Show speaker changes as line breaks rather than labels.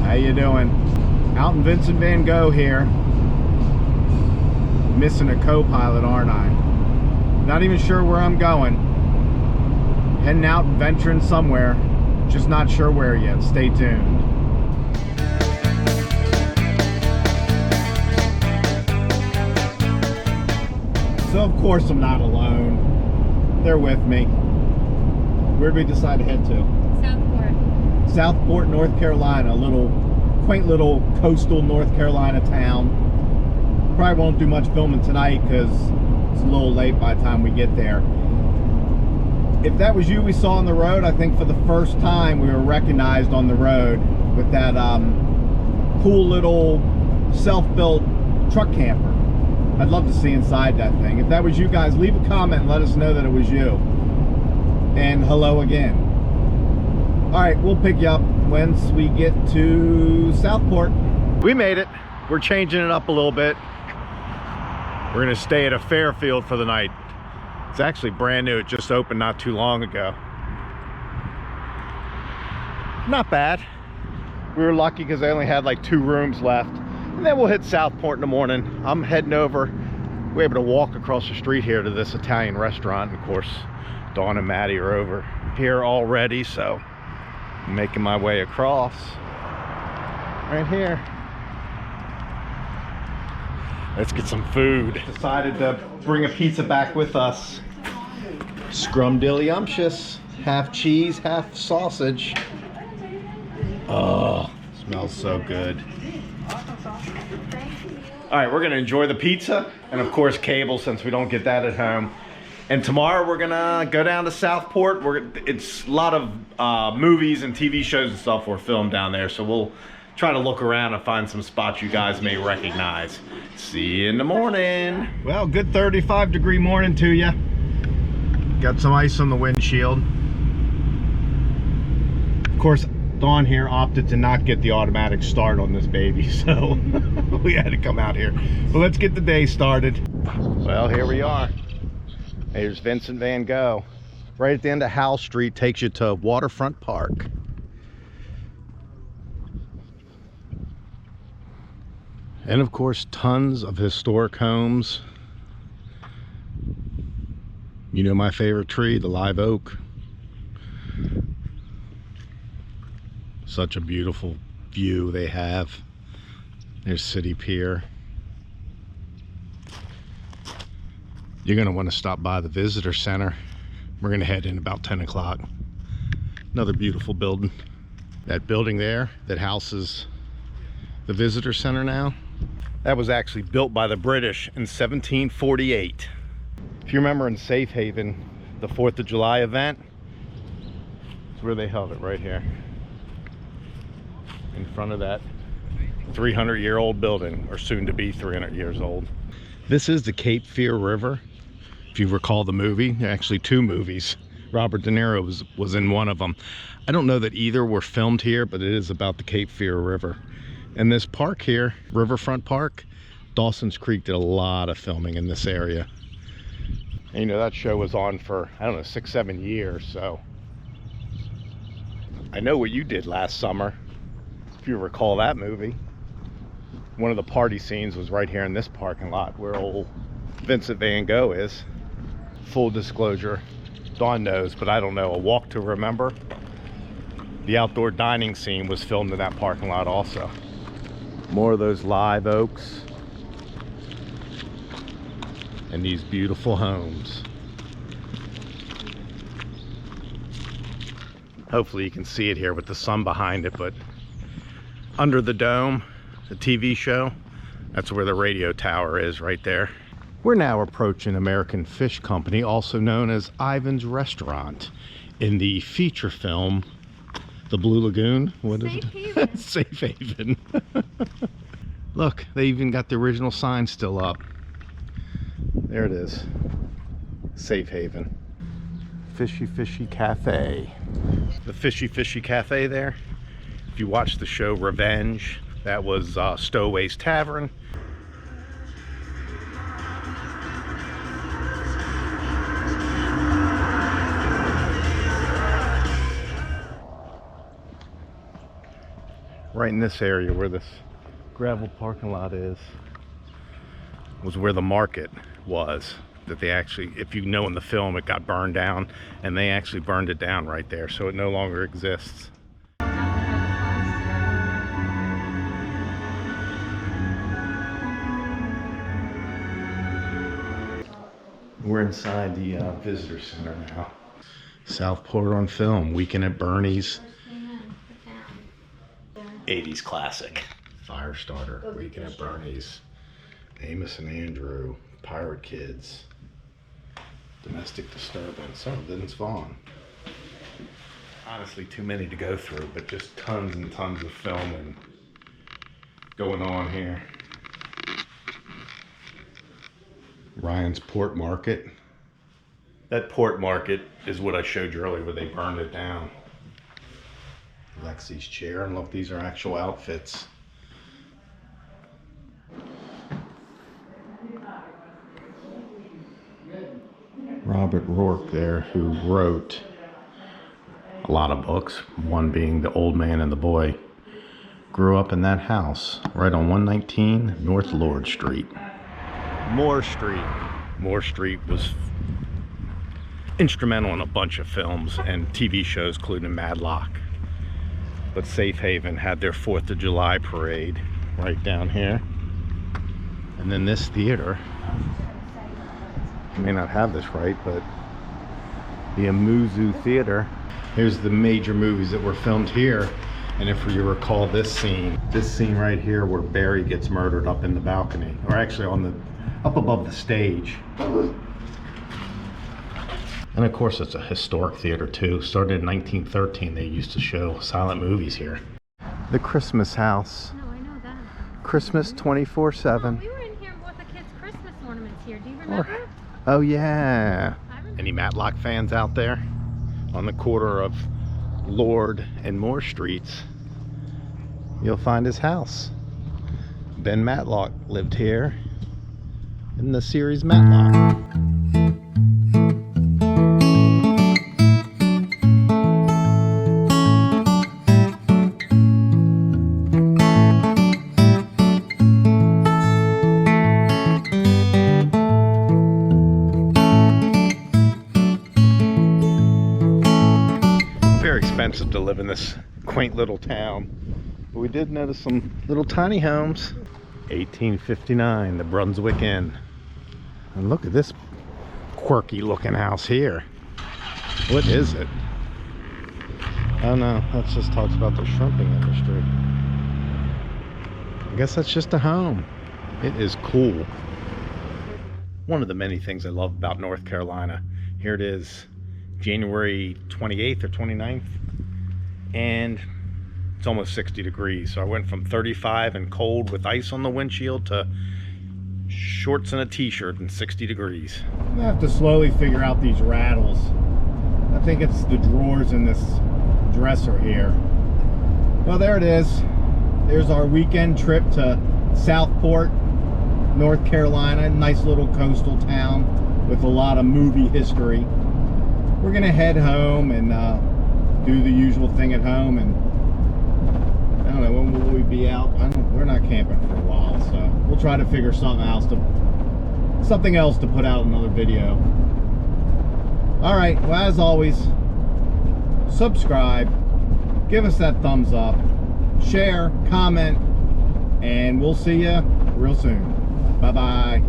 How you doing? Out in Vincent Van Gogh here. Missing a co-pilot, aren't I? Not even sure where I'm going. Heading out and venturing somewhere. Just not sure where yet. Stay tuned. So of course I'm not alone. They're with me. Where did we decide to head to?
Southport.
Southport, North Carolina. A little quaint little coastal North Carolina town. Probably won't do much filming tonight because it's a little late by the time we get there. If that was you we saw on the road, I think for the first time we were recognized on the road with that cool little self-built truck camper. I'd love to see inside that thing. If that was you guys, leave a comment and let us know that it was you. And hello again. All right, we'll pick you up once we get to Southport. We made it. We're changing it up a little bit. We're gonna stay at a Fairfield for the night. It's actually brand new. It just opened not too long ago. Not bad. We were lucky because they only had like 2 rooms left. And then we'll hit Southport in the morning. I'm heading over. We're able to walk across the street here to this Italian restaurant. And of course, Dawn and Maddie are over here already, so I'm making my way across. Right here. Let's get some food. Decided to bring a pizza back with us. Scrumdiddlyumptious. Half cheese, half sausage. Oh, smells so good. All right, we're gonna enjoy the pizza and of course cable since we don't get that at home. And tomorrow we're gonna go down to Southport. It's a lot of movies and TV shows and stuff were filmed down there, so we'll try to look around and find some spots you guys may recognize. See you in the morning. Well, good 35-degree morning to you. Got some ice on the windshield. Of course, Dawn here opted to not get the automatic start on this baby, so we had to come out here. But let's get the day started. Well, here we are. Here's Vincent Van Gogh. Right at the end of Howell Street, takes you to Waterfront Park. And of course, tons of historic homes. You know my favorite tree, the live oak. Such a beautiful view they have. There's City Pier. You're gonna want to stop by the visitor center. We're gonna head in about 10 o'clock. Another beautiful building. That building there that houses the visitor center now, that was actually built by the British in 1748. If you remember in Safe Haven, the 4th of July event, it's where they held it, right here. In front of that 300-year-old building, or soon to be 300 years old. This is the Cape Fear River. If you recall the movie, actually 2 movies. Robert De Niro was in one of them. I don't know that either were filmed here, but it is about the Cape Fear River. And this park here, Riverfront Park, Dawson's Creek did a lot of filming in this area. And you know, that show was on for, I don't know, 6-7 years, so. I know what you did last summer, if you recall that movie. One of the party scenes was right here in this parking lot where old Vincent Van Gogh is. Full disclosure, Dawn knows, but I don't know. A Walk to Remember. The outdoor dining scene was filmed in that parking lot also. More of those live oaks. And these beautiful homes. Hopefully you can see it here with the sun behind it, but under the dome, the TV show, that's where the radio tower is, right there. We're now approaching American Fish Company, also known as Ivan's Restaurant, in the feature film, The Blue Lagoon. What is it? Safe Haven. Look, they even got the original sign still up. There it is. Safe Haven. Fishy Fishy Cafe. The Fishy Fishy Cafe there. If you watch the show Revenge, that was Stowaway's Tavern. Right in this area where this gravel parking lot is, was where the market was. That they actually, if you know in the film, it got burned down, and they actually burned it down right there, so it no longer exists. We're inside the visitor center now. Southport on film, Weekend at Bernie's. 80s classic. Firestarter, Weekend at Bernie's. Amos and Andrew, Pirate Kids. Domestic Disturbance, oh, Vince Vaughn. Honestly, too many to go through, but just tons and tons of filming going on here. Ryan's Port Market. That Port Market is what I showed you earlier where they burned it down. Lexi's chair, and look, these are actual outfits. Robert Rourke there, who wrote a lot of books, one being The Old Man and the Boy, grew up in that house right on 119 North Lord Street. Moore Street. Moore Street was instrumental in a bunch of films and TV shows, including Matlock. But Safe Haven had their 4th of July parade right down here. And then this theater, I may not have this right, but the Amuzu Theater. Here's the major movies that were filmed here. And if you recall this scene right here where Barry gets murdered up in the balcony, or actually up above the stage. And of course it's a historic theater too. Started in 1913, they used to show silent movies here. The Christmas house.
No, I know that.
Christmas 24/7.
We were in here with the kids' Christmas ornaments here. Do you remember?
Oh yeah.
remember.
Any Matlock fans out there? On the corner of Lord and Moore Streets, you'll find his house. Ben Matlock lived here in the series Matlock. Very expensive to live in this quaint little town, but we did notice some little tiny homes. 1859, the Brunswick Inn. And look at this quirky looking house here. What is it? Oh no, that just talks about the shrimping industry. I guess that's just a home. It is cool. One of the many things I love about North Carolina. Here it is, January 28th or 29th, and it's almost 60 degrees. So I went from 35 and cold with ice on the windshield to shorts and a t-shirt and 60 degrees. I have to slowly figure out these rattles. I think it's the drawers in this dresser here. Well, there it is. There's our weekend trip to Southport, North Carolina. Nice little coastal town with a lot of movie history. We're gonna head home and do the usual thing at home, and I don't know, when will we be out? We're not camping for a while, so we'll try to figure something else to put out another video. All right, well, as always, subscribe, give us that thumbs up, share, comment, and we'll see you real soon. Bye bye.